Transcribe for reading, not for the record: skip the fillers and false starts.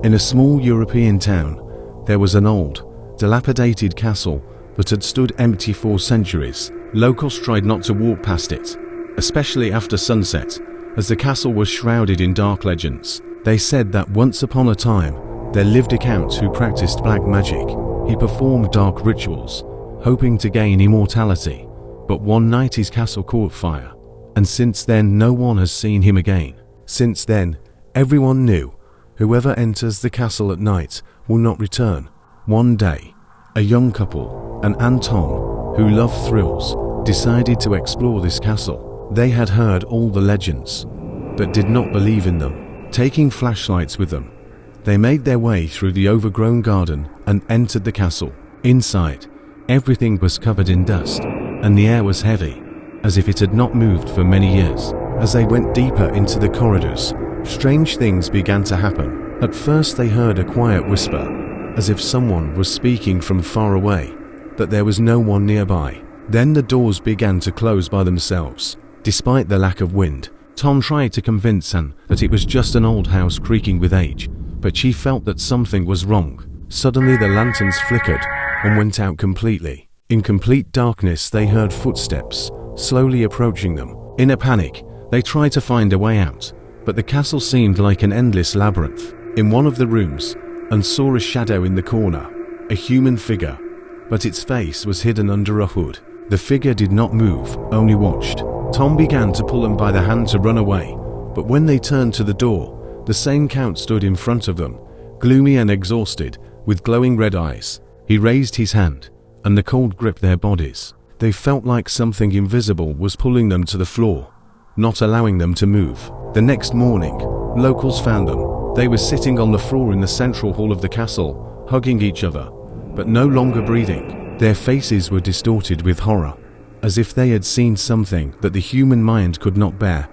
In a small European town, there was an old, dilapidated castle that had stood empty for centuries. Locals tried not to walk past it, especially after sunset, as the castle was shrouded in dark legends. They said that once upon a time, there lived a count who practiced black magic. He performed dark rituals, hoping to gain immortality, but one night his castle caught fire, and since then no one has seen him again. Since then, everyone knew, whoever enters the castle at night will not return. One day, a young couple, Anne and Tom, who loved thrills, decided to explore this castle. They had heard all the legends, but did not believe in them. Taking flashlights with them, they made their way through the overgrown garden and entered the castle. Inside, everything was covered in dust, and the air was heavy, as if it had not moved for many years. As they went deeper into the corridors, strange things began to happen. At first they heard a quiet whisper, as if someone was speaking from far away, but there was no one nearby. Then the doors began to close by themselves. Despite the lack of wind, Tom tried to convince Anne that it was just an old house creaking with age, but she felt that something was wrong. Suddenly the lanterns flickered and went out completely. In complete darkness they heard footsteps, slowly approaching them. In a panic, they tried to find a way out, but the castle seemed like an endless labyrinth. In one of the rooms, Anne saw a shadow in the corner, a human figure, but its face was hidden under a hood. The figure did not move, only watched. Tom began to pull them by the hand to run away, but when they turned to the door, the same count stood in front of them, gloomy and exhausted, with glowing red eyes. He raised his hand, and the cold gripped their bodies. They felt like something invisible was pulling them to the floor, not allowing them to move. The next morning, locals found them. They were sitting on the floor in the central hall of the castle, hugging each other, but no longer breathing. Their faces were distorted with horror, as if they had seen something that the human mind could not bear.